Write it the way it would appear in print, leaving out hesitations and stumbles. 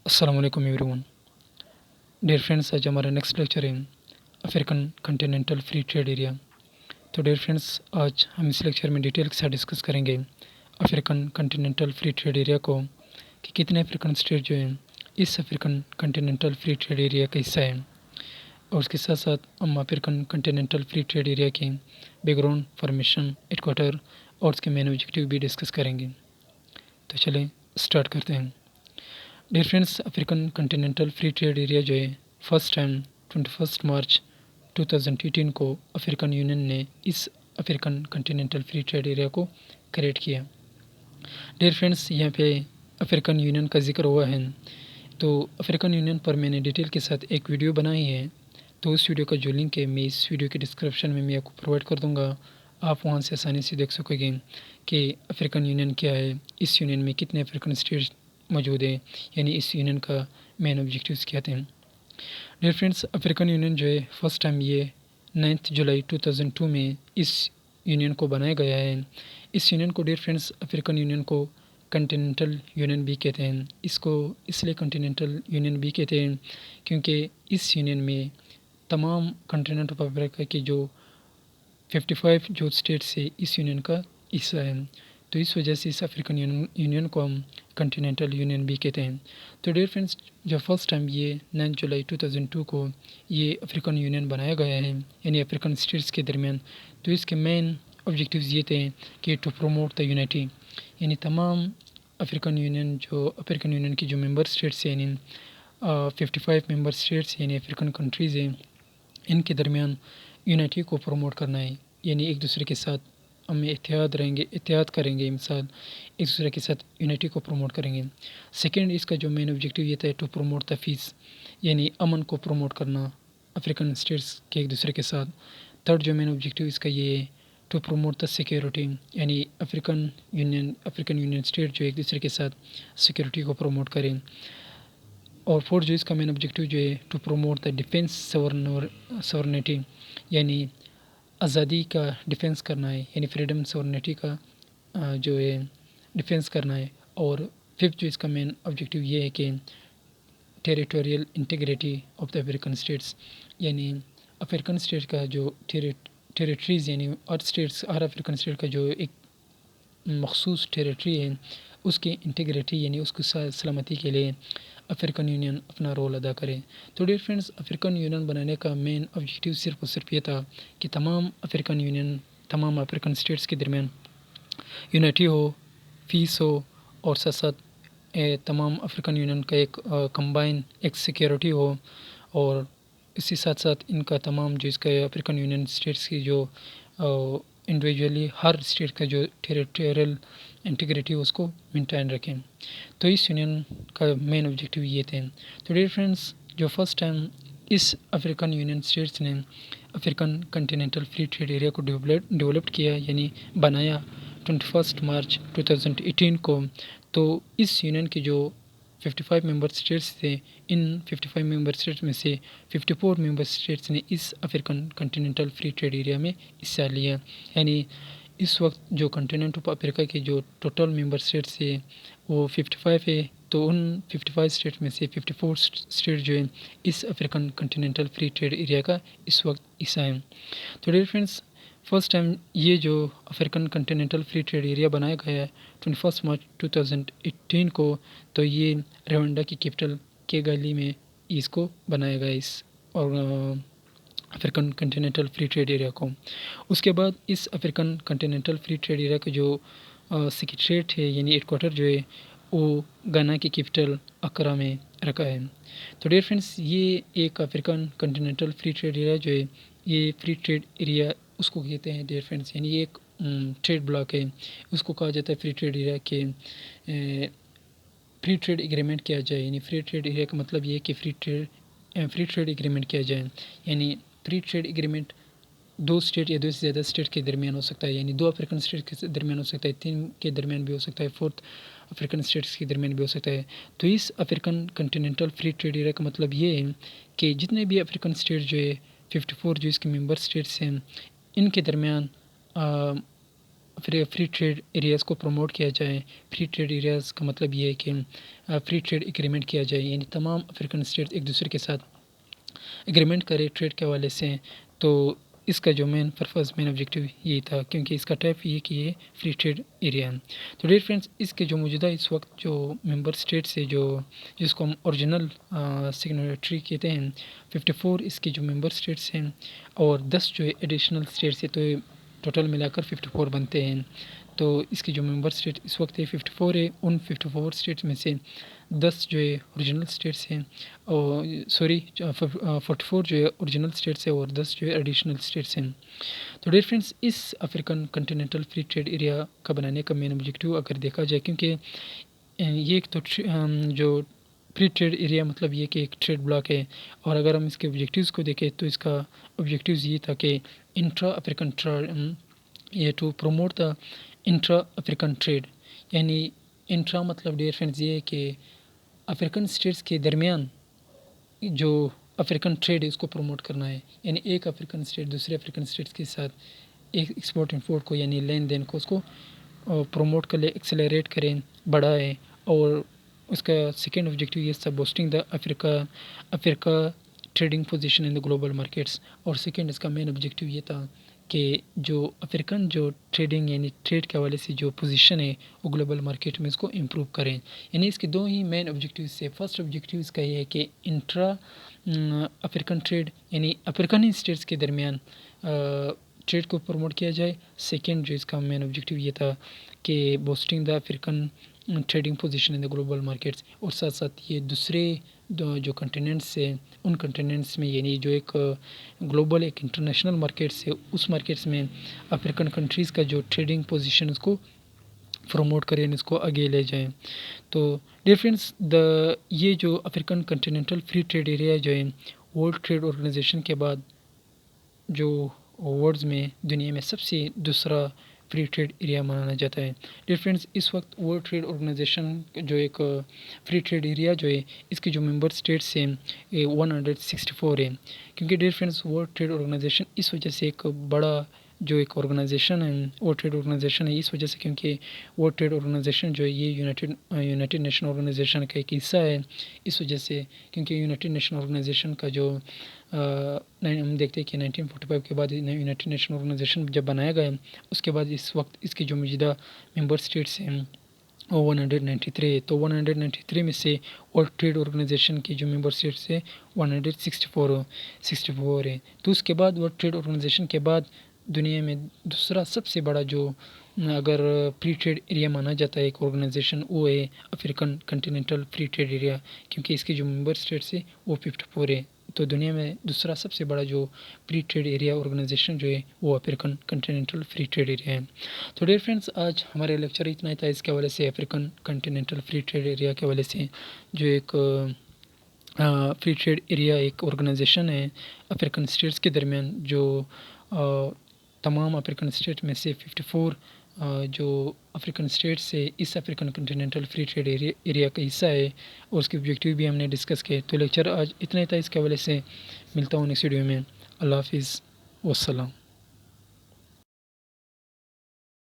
अस्सलाम वालेकुम everyone. Dear friends, आज हमारा नेक्स्ट लेक्चर है African continental free trade area. तो डियर फ्रेंड्स, आज हम इस लेक्चर में डिटेल के साथ डिस्कस करेंगे African continental free trade area को, कि कितने अफ्रीकन स्टेट जो हैं इस African continental free trade area का हिस्सा है, और उसके साथ साथ हम African continental free trade area के बैकग्राउंड, फॉर्मेशन, हेडक्वार्टर और उसके मेन ऑब्जेक्टिव भी डिस्कस करेंगे। तो चलें स्टार्ट करते हैं। Dear friends, African continental free trade area जो है फर्स्ट टाइम 21 मार्च 2018 को अफ्रीकन यूनियन ने इस African continental free trade area को क्रिएट किया। डियर फ्रेंड्स, यहाँ पे अफ्रीकन यूनियन का जिक्र हुआ है, तो अफ्रीकन यूनियन पर मैंने डिटेल के साथ एक वीडियो बनाई है, तो उस वीडियो का जो लिंक है मैं इस वीडियो के डिस्क्रिप्शन में मैं आपको प्रोवाइड कर दूँगा। आप वहाँ से आसानी से देख सकोगे कि अफ्रीकन यूनियन क्या है, इस यूनियन में कितने अफ्रीकन स्टेट्स मौजूद है, यानी इस यूनियन का मेन ऑब्जेक्टिव्स क्या थे। डियर फ्रेंड्स, अफ्रीकन यूनियन जो है फर्स्ट टाइम ये 9 जुलाई 2002 में इस यूनियन को बनाया गया है। इस यूनियन को डियर फ्रेंड्स अफ्रीकन यूनियन को कॉन्टिनेंटल यूनियन भी कहते हैं। इसको इसलिए कॉन्टिनेंटल यूनियन भी कहते हैं क्योंकि इस यूनियन में तमाम कॉन्टिनेंट ऑफ अफ्रीका की जो 55 जो स्टेट्स है इस यूनियन का हिस्सा है, तो इस वजह से इस अफ्रीकन यूनियन को हम कॉन्टिनेंटल यूनियन भी कहते हैं। तो डियर फ्रेंड्स, जब फर्स्ट टाइम ये 9 जुलाई 2002 को ये अफ्रीकन यूनियन बनाया गया है, यानी अफ्रीकन स्टेट्स के दरमियान, तो इसके मेन ऑब्जेक्टिव्स ये थे कि टू प्रमोट द यूनिटी, यानी तमाम अफ्रीकन यूनियन की जो मेंबर स्टेट्स हैं, यानी 55 मेंबर स्टेट्स यानी अफ्रीकन कंट्रीज़ हैं, इनके दरमियान यूनिटी को प्रमोट करना है, यानी एक दूसरे के साथ हम एहतियात करेंगे, इंसान एक दूसरे के साथ यूनिटी को प्रमोट करेंगे। सेकेंड, इसका जो मेन ऑब्जेक्टिव ये था टू प्रमोट द पीस, यानी अमन को प्रमोट करना अफ्रीकन स्टेट्स के एक दूसरे के साथ। थर्ड जो मेन ऑब्जेक्टिव इसका ये है टू प्रमोट द सिक्योरिटी, यानी अफ्रीकन यूनियन स्टेट जो एक दूसरे के साथ सिक्योरिटी को प्रमोट करें। और फोर्थ जो इसका मेन ऑब्जेक्टिव जो है to promote the defence sovereignty, यानी आज़ादी का डिफेंस करना है, यानी फ्रीडम सॉवरेनिटी का जो है डिफेंस करना है। और फिफ्थ जो इसका मेन ऑब्जेक्टिव ये है कि territorial integrity of the African states, यानी अफ्रीकन स्टेट का जो टेरिटरीज़ यानी हर अफ्रीकन स्टेट का जो एक मखसूस टेरिटरी है उसकी इंटीग्रिटी यानी उसकी सलामती के लिए अफ्रीकन यूनियन अपना रोल अदा करे। तो डियर फ्रेंड्स, अफ्रीकन यूनियन बनाने का मेन ऑब्जेक्टिव सिर्फ और सिर्फ ये था कि तमाम अफ्रीकन स्टेट्स के दरमियान यूनिटी हो, पीस हो, और साथ साथ तमाम अफ्रीकन यूनियन का एक कंबाइन एक सिक्योरिटी हो, और इसी साथ साथ इनका तमाम जो इसका अफ्रीकन यूनियन स्टेट्स की जो इंडिविजुअली हर स्टेट का जो टेरिटोरियल इंटीग्रिटी उसको मेंटेन रखें। तो इस यूनियन का मेन ऑब्जेक्टिव ये थे। तो डियर फ्रेंड्स, जो फर्स्ट टाइम इस अफ्रीकन यूनियन स्टेट्स ने African continental free trade area को डेवलप किया, यानी बनाया 21 मार्च 2018 को, तो इस यूनियन की जो 55 मेंबर स्टेट्स थे, इन 55 मेंबर स्टेट्स में से 54 मेंबर स्टेट्स ने इस African continental free trade area में हिस्सा लिया। यानी इस वक्त जो कॉन्टिनेंट ऑफ अफ्रीका के जो टोटल मेंबर स्टेट्स है वो 55 है, तो उन 55 स्टेट में से 54 स्टेट जो है इस African continental free trade area का इस वक्त हिस्सा है। तो डियर फ्रेंड्स, फर्स्ट टाइम ये जो African continental free trade area बनाया गया है 21 मार्च 2018 को, तो ये रवांडा की कैपिटल किगाली में इसको बनाया गया इस और African continental free trade area को। उसके बाद इस African continental free trade area का जो सेक्रेटरीट है यानी हेडक्वार्टर जो है वो गाना की कैपिटल अक्रा में रखा है। तो डियर फ्रेंड्स, ये एक African continental free trade area जो है ये फ्री ट्रेड एरिया उसको कहते हैं डियर फ्रेंड्स, यानी ये एक ट्रेड ब्लॉक है, उसको कहा जाता है फ्री ट्रेड एरिया के फ्री ट्रेड एग्रीमेंट किया जाए। यानी फ्री ट्रेड एरिया का मतलब ये है कि फ्री ट्रेड एग्रीमेंट किया जाए, यानी फ्री ट्रेड एग्रीमेंट दो स्टेट या दो से ज़्यादा स्टेट के दरमियान हो सकता है, यानी दो अफ्रीकन स्टेट के दरमियान हो सकता है, तीन के दरमियान भी हो सकता है, फोर्थ अफ्रीकन स्टेट्स के दरमियान भी हो सकता है। तो इस African continental free trade area का मतलब ये है कि जितने भी अफ्रीकन स्टेट जो है 54 जो इसके मेंबर स्टेट्स हैं इनके दरमियान फ्री ट्रेड एरियाज़ को प्रमोट किया जाए। फ्री ट्रेड एरियाज़ का मतलब ये है कि फ्री ट्रेड एग्रीमेंट किया जाए, यानी तमाम अफ्रीकन स्टेट एक दूसरे के साथ एग्रीमेंट करे ट्रेड के हवाले से। तो इसका जो मेन ऑब्जेक्टिव यही था, क्योंकि इसका टाइप ये कि ये फ्री ट्रेड एरिया है। तो डियर फ्रेंड्स, इसके जो मौजूदा इस वक्त जो मेंबर स्टेट्स है, जो जिसको हम ओरिजिनल सिग्नेटरी कहते हैं, 54 इसके जो मेंबर स्टेट्स हैं और 10 जो है एडिशनल स्टेट्स है, तो टोटल मिलाकर 54 बनते हैं। तो इसके जो मेंबर स्टेट इस वक्त है 54 है। उन 54 स्टेट्स में से 10 जो है ओरिजिनल स्टेट्स हैं, और 44 जो है ओरिजिनल स्टेट्स है और 10 जो है एडिशनल स्टेट्स हैं। तो डियर फ्रेंड्स, इस African continental free trade area का बनाने का मेन ऑब्जेक्टिव अगर देखा जाए, क्योंकि ये एक तो जो फ्री ट्रेड एरिया मतलब ये कि एक ट्रेड ब्लॉक है, और अगर हम इसके ऑब्जेक्टिव्स को देखें तो इसका ऑब्जेक्टिव्स ये था कि इंट्रा अफ्रीकन ट्रेड, ये to promote the intra African trade, यानी इंट्रा मतलब डियर फ्रेंड्स ये है कि अफ्रीकन स्टेट्स के दरमियान जो अफ्रीकन ट्रेड है उसको प्रमोट करना है, यानी एक अफ्रीकन स्टेट दूसरे अफ्रीकन स्टेट्स के साथ एक एक्सपोर्ट इंपोर्ट को यानी लेन देन को उसको प्रमोट कर ले, एक्सेलरेट करें, बढ़ाए। और उसका सेकेंड ऑब्जेक्टिव ये था boosting the Africa trading position in the global markets. और सेकेंड इसका मेन ऑब्जेक्टिव ये था कि जो अफ्रीकन जो ट्रेडिंग यानी ट्रेड के हवाले से जो पोजीशन है वो ग्लोबल मार्केट में इसको इम्प्रूव करें। यानी इसके दो ही मेन ऑब्जेक्टिव से, फर्स्ट ऑब्जेक्टिव इसका ये है कि इंट्रा अफ्रीकन ट्रेड यानी अफ्रीकन स्टेट्स के दरमियान ट्रेड को प्रमोट किया जाए। सेकेंड जो इसका मेन ऑब्जेक्टिव ये था कि boosting the African trading position in the global markets, और साथ साथ ये दूसरे जो कंटिनेंट्स है उन कंटिनेंट्स में, यानी जो एक ग्लोबल एक इंटरनेशनल मार्केट्स है उस मार्केट्स में अफ्रीकन कंट्रीज़ का जो ट्रेडिंग पोजीशन उसको प्रमोट करें, इसको आगे ले जाएं। तो डियर फ्रेंड्स, ये जो African continental free trade area जो है वर्ल्ड ट्रेड ऑर्गेनाइजेशन के बाद जो वर्ल्ड में दुनिया में सबसे दूसरा फ्री ट्रेड एरिया माना जाता है। डियर फ्रेंड्स, इस वक्त वर्ल्ड ट्रेड ऑर्गेनाइजेशन जो एक फ्री ट्रेड एरिया जो है इसके जो मेंबर स्टेट्स हैं 164 है, क्योंकि dear friends world trade organisation इस वजह से एक बड़ा जो एक ऑर्गेनाइजेशन है वर्ल्ड ट्रेड ऑर्गेनाइजेशन है, इस वजह से क्योंकि वर्ल्ड ट्रेड ऑर्गेनाइजेशन जो है ये यूनाइटेड नेशन ऑर्गेनाइजेशन का एक हिस्सा है। इस वजह से क्योंकि यूनाइटेड नेशन ऑर्गेनाइजेशन का जो हम देखते हैं कि 1945 के बाद यूनाइटेड नेशन ऑर्गेनाइजेशन जब बनाया गया उसके बाद इस वक्त इसके जो मौजूदा मेंबर स्टेट्स हैं वो 193 है। तो 193 में से वर्ल्ड ट्रेड ऑर्गेनाइजेशन की जो मेंबर स्टेट्स है 164 है। तो उसके बाद वर्ल्ड ट्रेड ऑर्गेनाइजेशन के बाद दुनिया में दूसरा सबसे बड़ा जो अगर फ्री ट्रेड एरिया माना जाता है एक ऑर्गेनाइजेशन, वो है African continental free trade area, क्योंकि इसके जो मेंबर स्टेट्स है वो 54 है। तो दुनिया में दूसरा सबसे बड़ा जो फ्री ट्रेड एरिया ऑर्गेनाइजेशन जो है वो African continental free trade area है। तो डियर फ्रेंड्स, आज हमारे लेक्चर इतना ही था इसके हवाले से, African continental free trade area के हवाले से, जो एक फ्री ट्रेड एरिया एक ऑर्गेनाइजेशन है अफ्रीकन स्टेट्स के दरमियान, जो तमाम अफ्रीकन स्टेट में से 54 जो अफ्रीकन स्टेट्स से इस African continental free trade area का हिस्सा है, और उसके ऑब्जेक्टिव भी हमने डिस्कस किए। तो लेक्चर आज इतना ही था, इसके हवाले से मिलता हूँ नेक्स्ट वीडियो में। अल्लाह हाफिज़, वस्सलाम।